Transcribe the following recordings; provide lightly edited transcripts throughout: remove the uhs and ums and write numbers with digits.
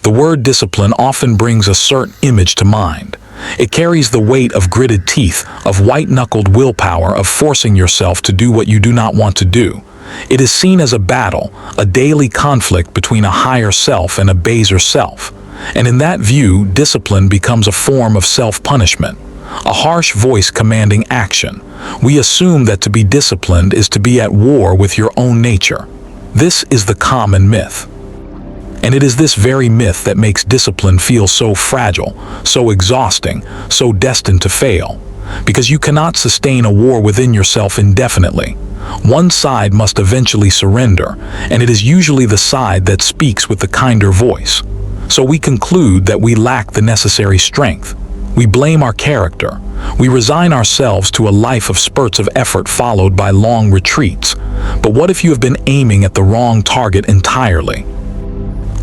The word discipline often brings a certain image to mind. It carries the weight of gritted teeth, of white-knuckled willpower, of forcing yourself to do what you do not want to do. It is seen as a battle, a daily conflict between a higher self and a baser self. And in that view, discipline becomes a form of self-punishment, a harsh voice commanding action. We assume that to be disciplined is to be at war with your own nature. This is the common myth. And it is this very myth that makes discipline feel so fragile, so exhausting, so destined to fail. Because you cannot sustain a war within yourself indefinitely. One side must eventually surrender, and it is usually the side that speaks with the kinder voice. So we conclude that we lack the necessary strength. We blame our character. We resign ourselves to a life of spurts of effort followed by long retreats. But what if you have been aiming at the wrong target entirely?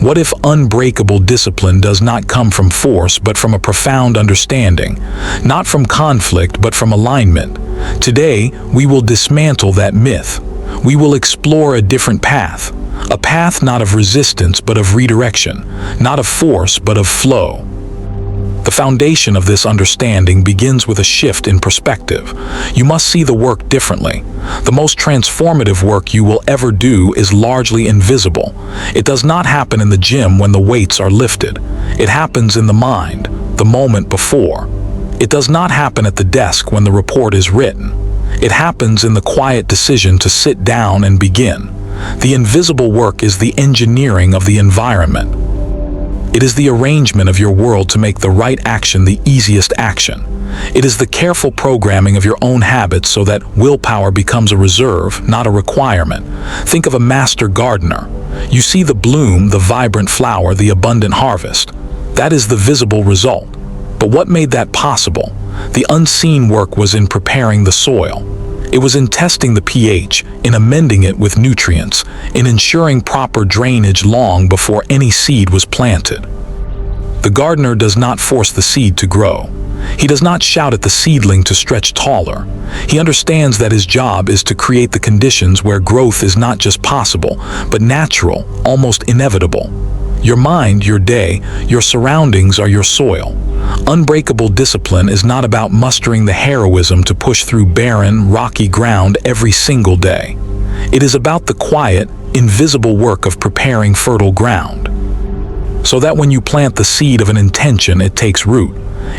What if unbreakable discipline does not come from force but from a profound understanding, not from conflict but from alignment? Today, we will dismantle that myth. We will explore a different path, a path not of resistance but of redirection, not of force but of flow. The foundation of this understanding begins with a shift in perspective. You must see the work differently. The most transformative work you will ever do is largely invisible. It does not happen in the gym when the weights are lifted. It happens in the mind, the moment before. It does not happen at the desk when the report is written. It happens in the quiet decision to sit down and begin. The invisible work is the engineering of the environment. It is the arrangement of your world to make the right action the easiest action. It is the careful programming of your own habits so that willpower becomes a reserve, not a requirement. Think of a master gardener. You see the bloom, the vibrant flower, the abundant harvest. That is the visible result. But what made that possible? The unseen work was in preparing the soil. It was in testing the pH, in amending it with nutrients, in ensuring proper drainage long before any seed was planted. The gardener does not force the seed to grow. He does not shout at the seedling to stretch taller. He understands that his job is to create the conditions where growth is not just possible, but natural, almost inevitable. Your mind, your day, your surroundings are your soil. Unbreakable discipline is not about mustering the heroism to push through barren, rocky ground every single day. It is about the quiet, invisible work of preparing fertile ground. So that when you plant the seed of an intention, it takes root.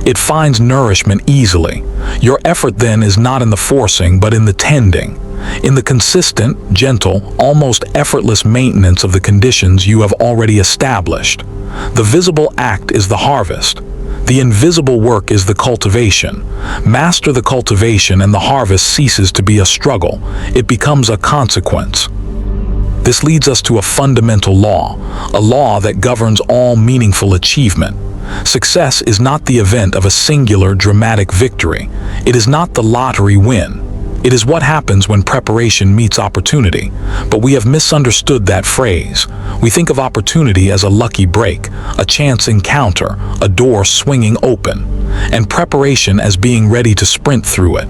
It finds nourishment easily. Your effort then is not in the forcing, but in the tending. In the consistent, gentle, almost effortless maintenance of the conditions you have already established. The visible act is the harvest. The invisible work is the cultivation. Master the cultivation and the harvest ceases to be a struggle. It becomes a consequence. This leads us to a fundamental law, a law that governs all meaningful achievement. Success is not the event of a singular dramatic victory. It is not the lottery win. It is what happens when preparation meets opportunity. But we have misunderstood that phrase. We think of opportunity as a lucky break, a chance encounter, a door swinging open, and preparation as being ready to sprint through it.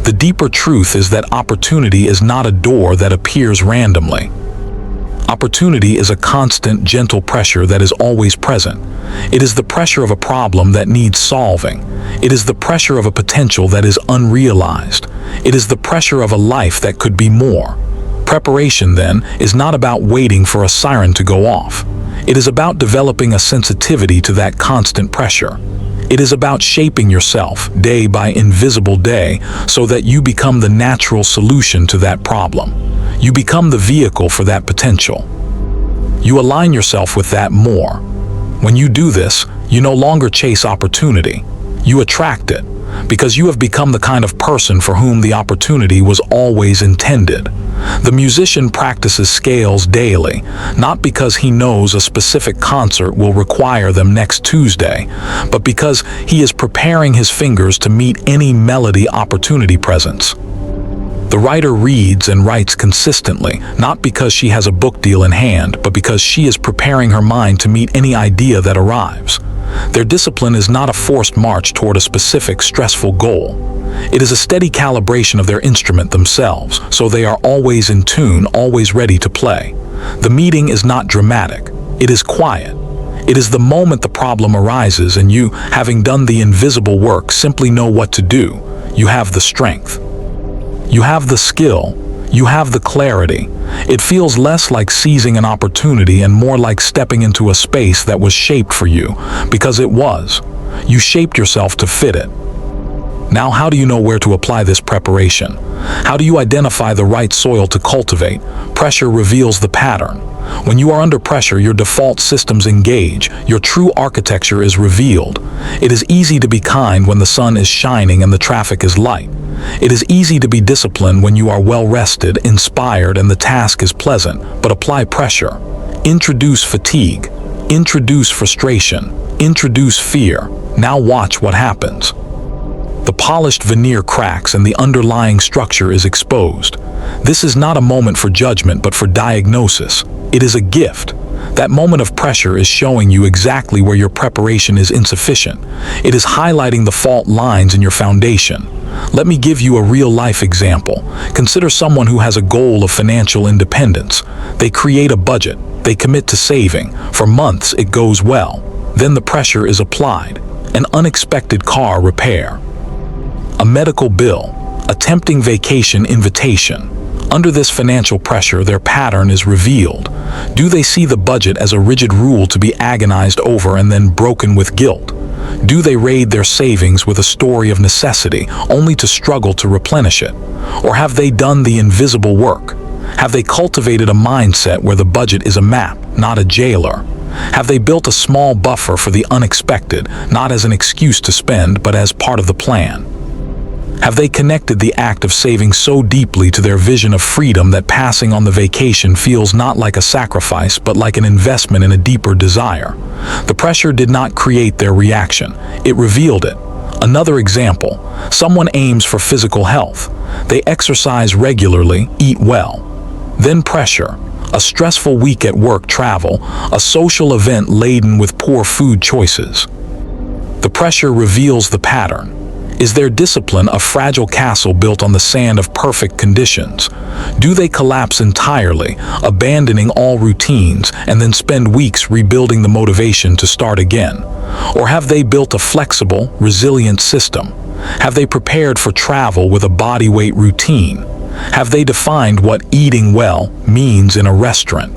The deeper truth is that opportunity is not a door that appears randomly. Opportunity is a constant, gentle pressure that is always present. It is the pressure of a problem that needs solving. It is the pressure of a potential that is unrealized. It is the pressure of a life that could be more. Preparation, then, is not about waiting for a siren to go off. It is about developing a sensitivity to that constant pressure. It is about shaping yourself, day by invisible day, so that you become the natural solution to that problem. You become the vehicle for that potential. You align yourself with that more. When you do this, you no longer chase opportunity. You attract it, because you have become the kind of person for whom the opportunity was always intended. The musician practices scales daily, not because he knows a specific concert will require them next Tuesday, but because he is preparing his fingers to meet any melody opportunity presents. The writer reads and writes consistently, not because she has a book deal in hand, but because she is preparing her mind to meet any idea that arrives. Their discipline is not a forced march toward a specific, stressful goal. It is a steady calibration of their instrument themselves, so they are always in tune, always ready to play. The meeting is not dramatic. It is quiet. It is the moment the problem arises and you, having done the invisible work, simply know what to do. You have the strength. You have the skill. You have the clarity. It feels less like seizing an opportunity and more like stepping into a space that was shaped for you, because it was. You shaped yourself to fit it. Now, how do you know where to apply this preparation? How do you identify the right soil to cultivate? Pressure reveals the pattern. When you are under pressure, your default systems engage. Your true architecture is revealed. It is easy to be kind when the sun is shining and the traffic is light. It is easy to be disciplined when you are well rested, inspired, and the task is pleasant. But apply pressure. Introduce fatigue. Introduce frustration. Introduce fear. Now watch what happens. The polished veneer cracks and the underlying structure is exposed. This is not a moment for judgment, but for diagnosis. It is a gift. That moment of pressure is showing you exactly where your preparation is insufficient. It is highlighting the fault lines in your foundation. Let me give you a real-life example. Consider someone who has a goal of financial independence. They create a budget. They commit to saving. For months, it goes well. Then the pressure is applied. An unexpected car repair. A medical bill, a tempting vacation invitation. Under this financial pressure, their pattern is revealed. Do they see the budget as a rigid rule to be agonized over and then broken with guilt? Do they raid their savings with a story of necessity, only to struggle to replenish it? Or have they done the invisible work? Have they cultivated a mindset where the budget is a map, not a jailer? Have they built a small buffer for the unexpected, not as an excuse to spend, but as part of the plan? Have they connected the act of saving so deeply to their vision of freedom that passing on the vacation feels not like a sacrifice, but like an investment in a deeper desire? The pressure did not create their reaction. It revealed it. Another example, someone aims for physical health. They exercise regularly, eat well. Then pressure, a stressful week at work, travel, a social event laden with poor food choices. The pressure reveals the pattern. Is their discipline a fragile castle built on the sand of perfect conditions? Do they collapse entirely, abandoning all routines, and then spend weeks rebuilding the motivation to start again? Or have they built a flexible, resilient system? Have they prepared for travel with a body weight routine? Have they defined what eating well means in a restaurant?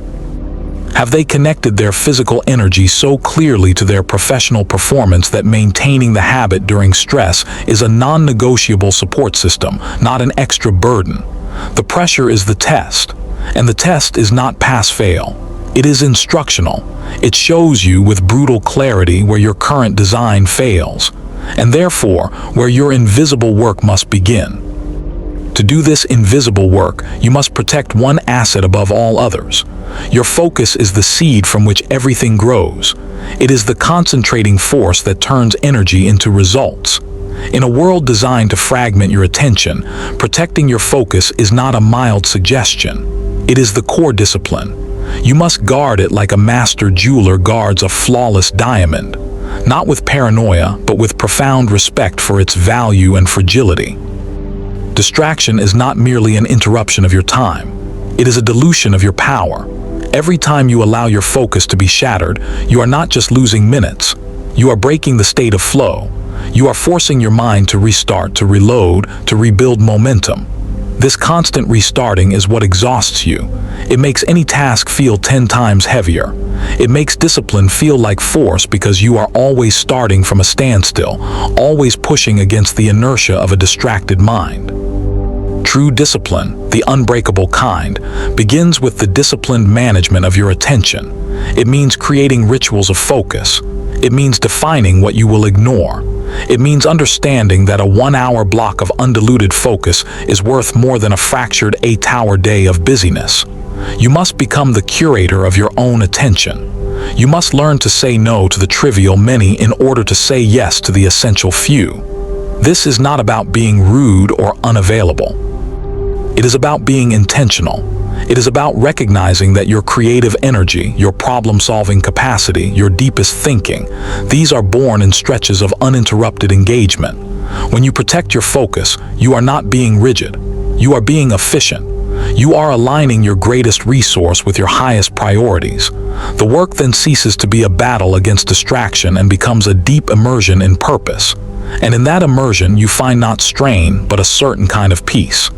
Have they connected their physical energy so clearly to their professional performance that maintaining the habit during stress is a non-negotiable support system, not an extra burden? The pressure is the test, and the test is not pass-fail. It is instructional. It shows you with brutal clarity where your current design fails, and therefore where your invisible work must begin. To do this invisible work, you must protect one asset above all others. Your focus is the seed from which everything grows. It is the concentrating force that turns energy into results. In a world designed to fragment your attention, protecting your focus is not a mild suggestion. It is the core discipline. You must guard it like a master jeweler guards a flawless diamond, not with paranoia, but with profound respect for its value and fragility. Distraction is not merely an interruption of your time. It is a dilution of your power. Every time you allow your focus to be shattered, you are not just losing minutes. You are breaking the state of flow. You are forcing your mind to restart, to reload, to rebuild momentum. This constant restarting is what exhausts you. It makes any task feel 10 times heavier. It makes discipline feel like force because you are always starting from a standstill, always pushing against the inertia of a distracted mind. True discipline, the unbreakable kind, begins with the disciplined management of your attention. It means creating rituals of focus. It means defining what you will ignore. It means understanding that a 1-hour block of undiluted focus is worth more than a fractured 8-hour day of busyness. You must become the curator of your own attention. You must learn to say no to the trivial many in order to say yes to the essential few. This is not about being rude or unavailable. It is about being intentional. It is about recognizing that your creative energy, your problem-solving capacity, your deepest thinking, these are born in stretches of uninterrupted engagement. When you protect your focus, you are not being rigid. You are being efficient. You are aligning your greatest resource with your highest priorities. The work then ceases to be a battle against distraction and becomes a deep immersion in purpose. And in that immersion, you find not strain, but a certain kind of peace.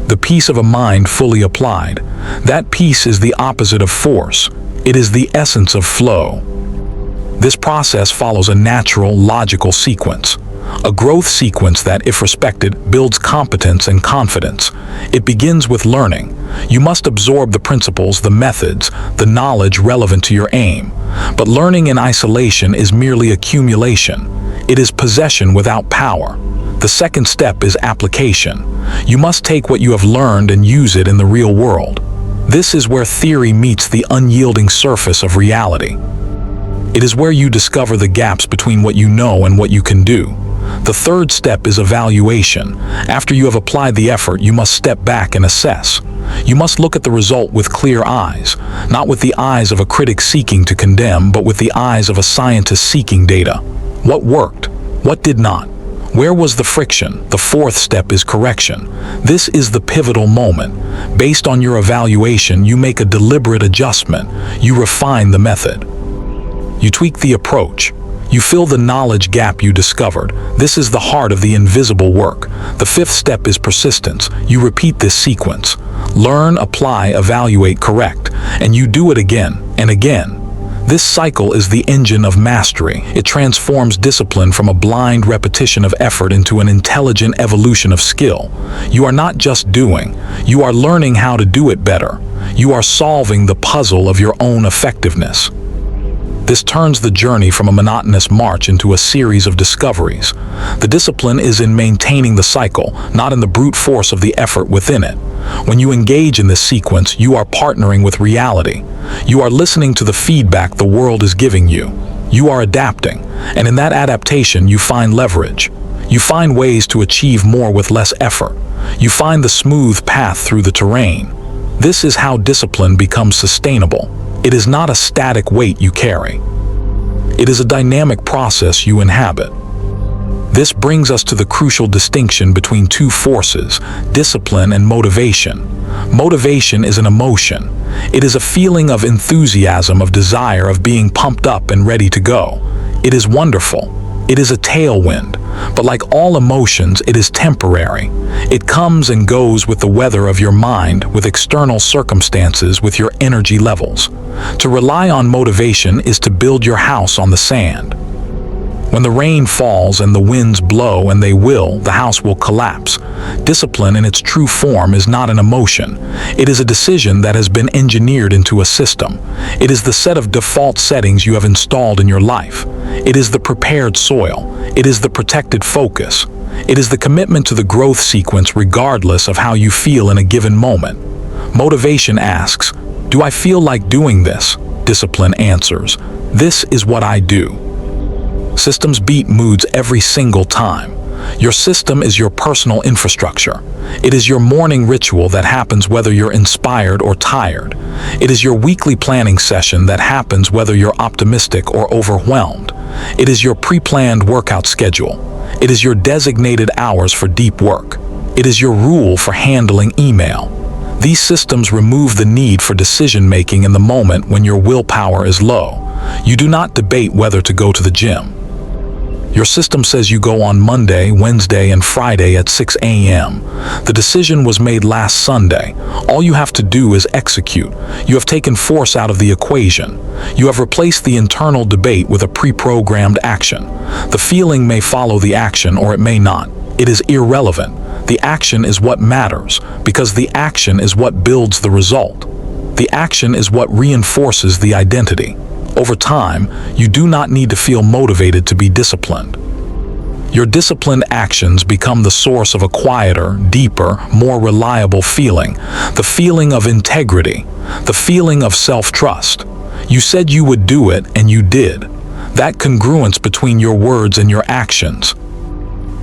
The peace of a mind fully applied. That peace is the opposite of force. It is the essence of flow. This process follows a natural, logical sequence. A growth sequence that, if respected, builds competence and confidence. It begins with learning. You must absorb the principles, the methods, the knowledge relevant to your aim. But learning in isolation is merely accumulation. It is possession without power. The second step is application. You must take what you have learned and use it in the real world. This is where theory meets the unyielding surface of reality. It is where you discover the gaps between what you know and what you can do. The third step is evaluation. After you have applied the effort, you must step back and assess. You must look at the result with clear eyes, not with the eyes of a critic seeking to condemn, but with the eyes of a scientist seeking data. What worked? What did not? Where was the friction? The fourth step is correction. This is the pivotal moment. Based on your evaluation, you make a deliberate adjustment. You refine the method. You tweak the approach. You fill the knowledge gap you discovered. This is the heart of the invisible work. The fifth step is persistence. You repeat this sequence. Learn, apply, evaluate, correct, and you do it again and again. This cycle is the engine of mastery. It transforms discipline from a blind repetition of effort into an intelligent evolution of skill. You are not just doing, you are learning how to do it better. You are solving the puzzle of your own effectiveness. This turns the journey from a monotonous march into a series of discoveries. The discipline is in maintaining the cycle, not in the brute force of the effort within it. When you engage in this sequence, you are partnering with reality. You are listening to the feedback the world is giving you. You are adapting, and in that adaptation you find leverage. You find ways to achieve more with less effort. You find the smooth path through the terrain. This is how discipline becomes sustainable. It is not a static weight you carry. It is a dynamic process you inhabit. This brings us to the crucial distinction between two forces, discipline and motivation. Motivation is an emotion. It is a feeling of enthusiasm, of desire, of being pumped up and ready to go. It is wonderful. It is a tailwind. But like all emotions, it is temporary. It comes and goes with the weather of your mind, with external circumstances, with your energy levels. To rely on motivation is to build your house on the sand. When the rain falls and the winds blow, and they will, the house will collapse. Discipline in its true form is not an emotion. It is a decision that has been engineered into a system. It is the set of default settings you have installed in your life. It is the prepared soil. It is the protected focus. It is the commitment to the growth sequence regardless of how you feel in a given moment. Motivation asks, "Do I feel like doing this?" Discipline answers, "This is what I do." Systems beat moods every single time. Your system is your personal infrastructure. It is your morning ritual that happens whether you're inspired or tired. It is your weekly planning session that happens whether you're optimistic or overwhelmed. It is your pre-planned workout schedule. It is your designated hours for deep work. It is your rule for handling email. These systems remove the need for decision-making in the moment when your willpower is low. You do not debate whether to go to the gym. Your system says you go on Monday, Wednesday, and Friday at 6 a.m. The decision was made last Sunday. All you have to do is execute. You have taken force out of the equation. You have replaced the internal debate with a pre-programmed action. The feeling may follow the action or it may not. It is irrelevant. The action is what matters, because the action is what builds the result. The action is what reinforces the identity. Over time, you do not need to feel motivated to be disciplined. Your disciplined actions become the source of a quieter, deeper, more reliable feeling, the feeling of integrity, the feeling of self-trust. You said you would do it, and you did. That congruence between your words and your actions,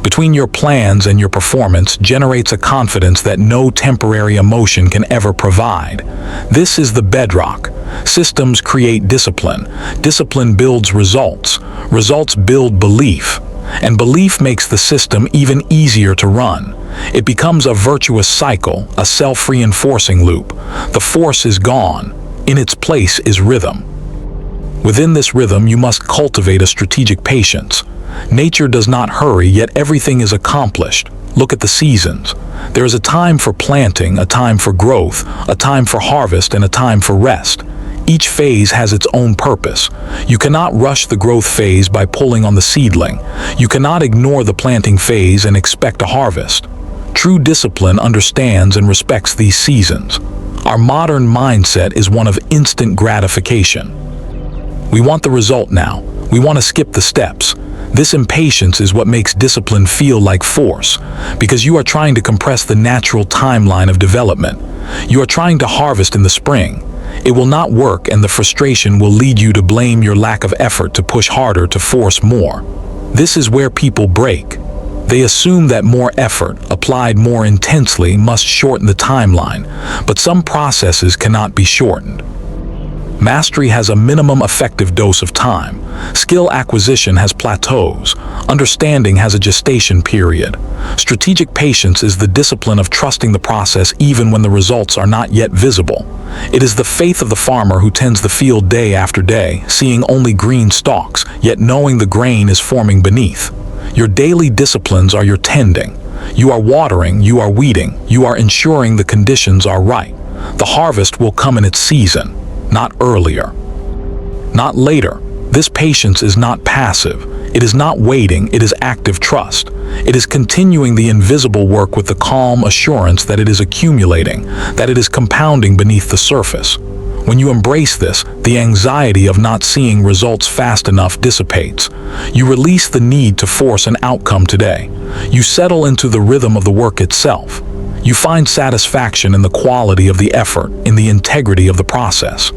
between your plans and your performance, generates a confidence that no temporary emotion can ever provide. This is the bedrock. Systems create discipline. Discipline builds results. Results build belief. And belief makes the system even easier to run. It becomes a virtuous cycle, a self-reinforcing loop. The force is gone. In its place is rhythm. Within this rhythm, you must cultivate a strategic patience. Nature does not hurry, yet everything is accomplished. Look at the seasons. There is a time for planting, a time for growth, a time for harvest, and a time for rest. Each phase has its own purpose. You cannot rush the growth phase by pulling on the seedling. You cannot ignore the planting phase and expect a harvest. True discipline understands and respects these seasons. Our modern mindset is one of instant gratification. We want the result now. We want to skip the steps. This impatience is what makes discipline feel like force, because you are trying to compress the natural timeline of development. You are trying to harvest in the spring. It will not work, and the frustration will lead you to blame your lack of effort, to push harder, to force more. This is where people break. They assume that more effort, applied more intensely, must shorten the timeline, but some processes cannot be shortened. Mastery has a minimum effective dose of time. Skill acquisition has plateaus. Understanding has a gestation period. Strategic patience is the discipline of trusting the process even when the results are not yet visible. It is the faith of the farmer who tends the field day after day, seeing only green stalks, yet knowing the grain is forming beneath. Your daily disciplines are your tending. You are watering, you are weeding, you are ensuring the conditions are right. The harvest will come in its season. Not earlier, not later. This patience is not passive. It is not waiting, it is active trust. It is continuing the invisible work with the calm assurance that it is accumulating, that it is compounding beneath the surface. When you embrace this, the anxiety of not seeing results fast enough dissipates. You release the need to force an outcome today. You settle into the rhythm of the work itself. You find satisfaction in the quality of the effort, in the integrity of the process.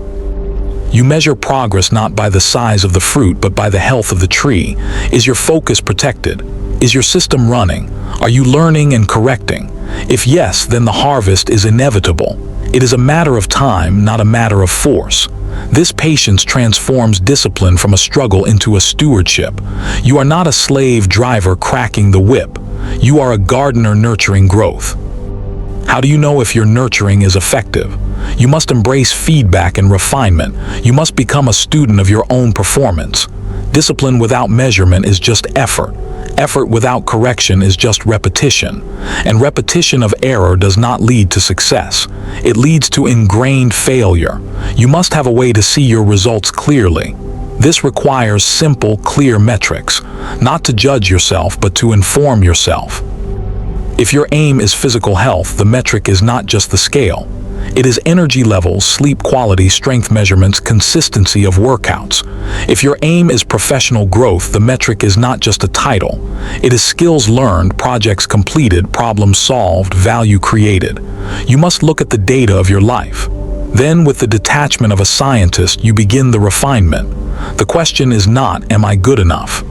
You measure progress not by the size of the fruit, but by the health of the tree. Is your focus protected? Is your system running? Are you learning and correcting? If yes, then the harvest is inevitable. It is a matter of time, not a matter of force. This patience transforms discipline from a struggle into a stewardship. You are not a slave driver cracking the whip. You are a gardener nurturing growth. How do you know if your nurturing is effective? You must embrace feedback and refinement. You must become a student of your own performance. Discipline without measurement is just effort. Effort without correction is just repetition. And repetition of error does not lead to success. It leads to ingrained failure. You must have a way to see your results clearly. This requires simple, clear metrics, not to judge yourself, but to inform yourself. If your aim is physical health, the metric is not just the scale. It is energy levels, sleep quality, strength measurements, consistency of workouts. If your aim is professional growth, the metric is not just a title. It is skills learned, projects completed, problems solved, value created. You must look at the data of your life. Then, with the detachment of a scientist, you begin the refinement. The question is not, am I good enough?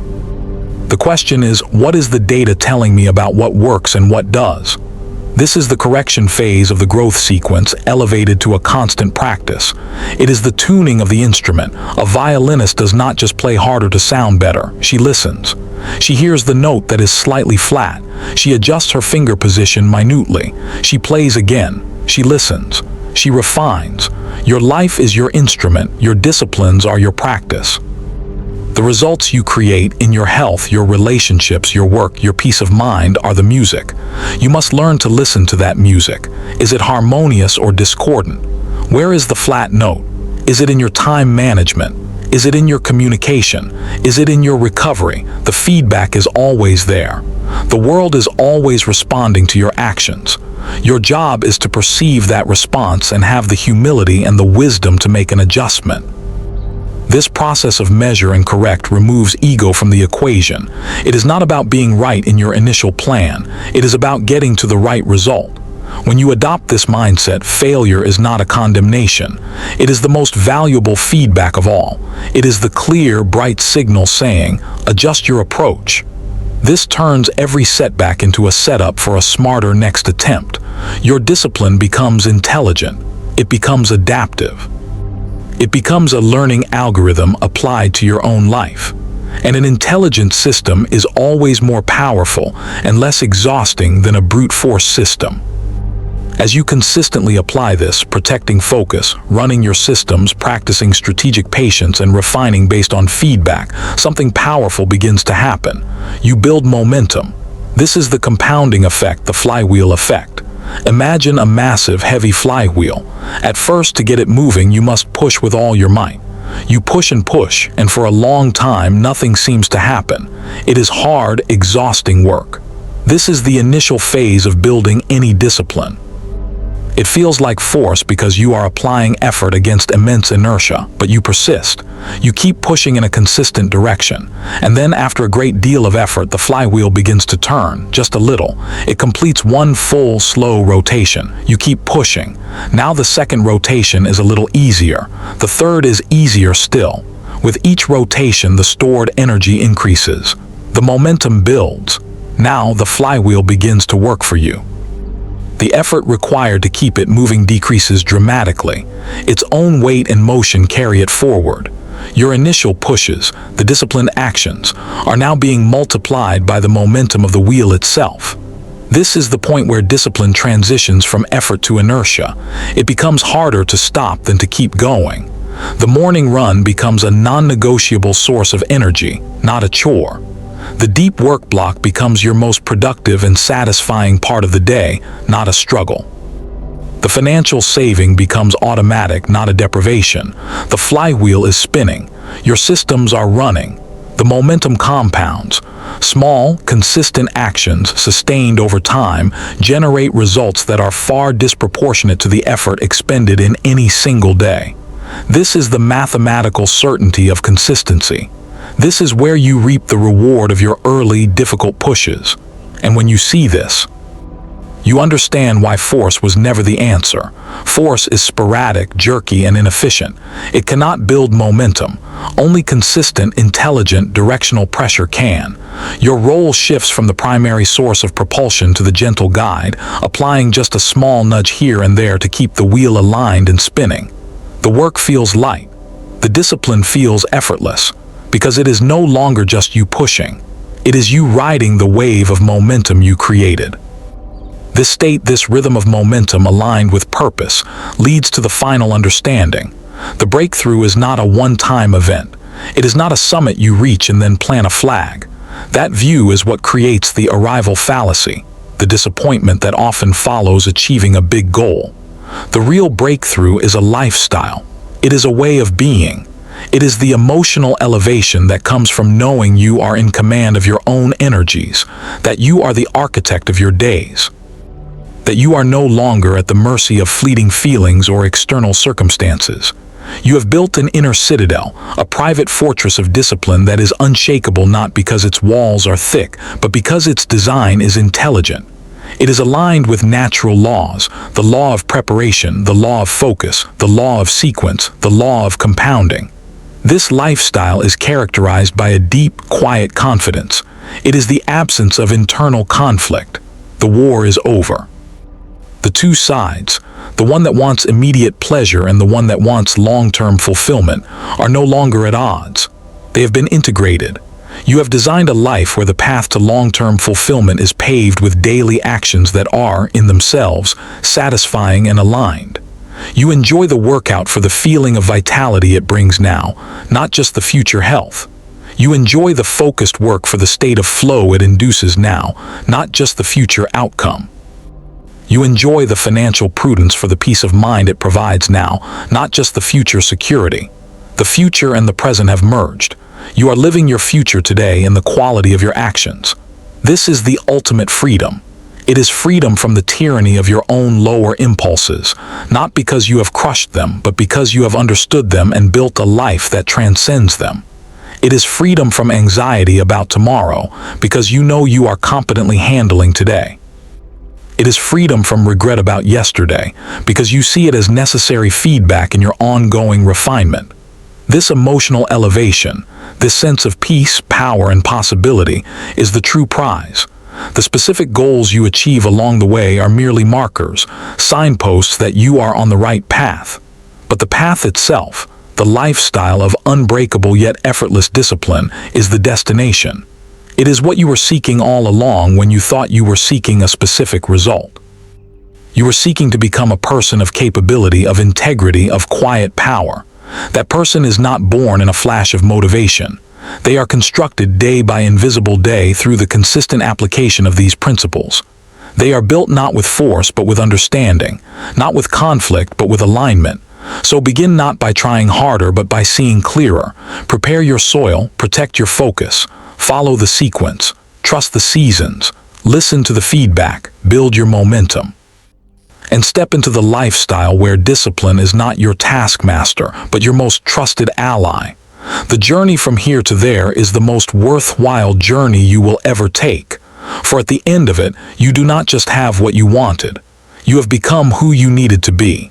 The question is, what is the data telling me about what works and what does? This is the correction phase of the growth sequence, elevated to a constant practice. It is the tuning of the instrument. A violinist does not just play harder to sound better. She listens. She hears the note that is slightly flat. She adjusts her finger position minutely. She plays again. She listens. She refines. Your life is your instrument. Your disciplines are your practice. The results you create in your health, your relationships, your work, your peace of mind are the music. You must learn to listen to that music. Is it harmonious or discordant? Where is the flat note? Is it in your time management? Is it in your communication? Is it in your recovery? The feedback is always there. The world is always responding to your actions. Your job is to perceive that response and have the humility and the wisdom to make an adjustment. This process of measure and correct removes ego from the equation. It is not about being right in your initial plan. It is about getting to the right result. When you adopt this mindset, failure is not a condemnation. It is the most valuable feedback of all. It is the clear, bright signal saying, adjust your approach. This turns every setback into a setup for a smarter next attempt. Your discipline becomes intelligent. It becomes adaptive. It becomes a learning algorithm applied to your own life. And an intelligent system is always more powerful and less exhausting than a brute force system. As you consistently apply this, protecting focus, running your systems, practicing strategic patience, and refining based on feedback, something powerful begins to happen. You build momentum. This is the compounding effect, the flywheel effect. Imagine a massive, heavy flywheel. At first, to get it moving, you must push with all your might. You push, and for a long time, nothing seems to happen. It is hard, exhausting work. This is the initial phase of building any discipline. It feels like force because you are applying effort against immense inertia, but you persist. You keep pushing in a consistent direction, and then after a great deal of effort, the flywheel begins to turn, just a little. It completes one full, slow rotation. You keep pushing. Now the second rotation is a little easier. The third is easier still. With each rotation, the stored energy increases. The momentum builds. Now the flywheel begins to work for you. The effort required to keep it moving decreases dramatically. Its own weight and motion carry it forward. Your initial pushes, the disciplined actions, are now being multiplied by the momentum of the wheel itself. This is the point where discipline transitions from effort to inertia. It becomes harder to stop than to keep going. The morning run becomes a non-negotiable source of energy, not a chore. The deep work block becomes your most productive and satisfying part of the day, not a struggle. The financial saving becomes automatic, not a deprivation. The flywheel is spinning. Your systems are running. The momentum compounds. Small, consistent actions, sustained over time, generate results that are far disproportionate to the effort expended in any single day. This is the mathematical certainty of consistency. This is where you reap the reward of your early, difficult pushes. And when you see this, you understand why force was never the answer. Force is sporadic, jerky, and inefficient. It cannot build momentum. Only consistent, intelligent, directional pressure can. Your role shifts from the primary source of propulsion to the gentle guide, applying just a small nudge here and there to keep the wheel aligned and spinning. The work feels light. The discipline feels effortless. Because it is no longer just you pushing. It is you riding the wave of momentum you created. This state, this rhythm of momentum aligned with purpose, leads to the final understanding. The breakthrough is not a one-time event. It is not a summit you reach and then plant a flag. That view is what creates the arrival fallacy, the disappointment that often follows achieving a big goal. The real breakthrough is a lifestyle. It is a way of being. It is the emotional elevation that comes from knowing you are in command of your own energies, that you are the architect of your days, that you are no longer at the mercy of fleeting feelings or external circumstances. You have built an inner citadel, a private fortress of discipline that is unshakable not because its walls are thick, but because its design is intelligent. It is aligned with natural laws, the law of preparation, the law of focus, the law of sequence, the law of compounding. This lifestyle is characterized by a deep, quiet confidence. It is the absence of internal conflict. The war is over. The two sides, the one that wants immediate pleasure and the one that wants long-term fulfillment, are no longer at odds. They have been integrated. You have designed a life where the path to long-term fulfillment is paved with daily actions that are, in themselves, satisfying and aligned. You enjoy the workout for the feeling of vitality it brings now, not just the future health. You enjoy the focused work for the state of flow it induces now, not just the future outcome. You enjoy the financial prudence for the peace of mind it provides now, not just the future security. The future and the present have merged. You are living your future today in the quality of your actions. This is the ultimate freedom. It is freedom from the tyranny of your own lower impulses, not because you have crushed them, but because you have understood them and built a life that transcends them. It is freedom from anxiety about tomorrow, because you know you are competently handling today. It is freedom from regret about yesterday, because you see it as necessary feedback in your ongoing refinement. This emotional elevation, this sense of peace, power, and possibility, is the true prize. The specific goals you achieve along the way are merely markers, signposts that you are on the right path. But the path itself, the The lifestyle of unbreakable yet effortless discipline is the destination. It is what you were seeking all along when you thought you were seeking a specific result. You were seeking to become a person of capability, of integrity, of quiet power. That person is not born in a flash of motivation. They are constructed day by invisible day through the consistent application of these principles. They are built not with force but with understanding, not with conflict but with alignment. So begin not by trying harder but by seeing clearer. Prepare your soil, protect your focus, follow the sequence, trust the seasons, listen to the feedback, build your momentum. And step into the lifestyle where discipline is not your taskmaster but your most trusted ally. The journey from here to there is the most worthwhile journey you will ever take. For at the end of it, you do not just have what you wanted. You have become who you needed to be.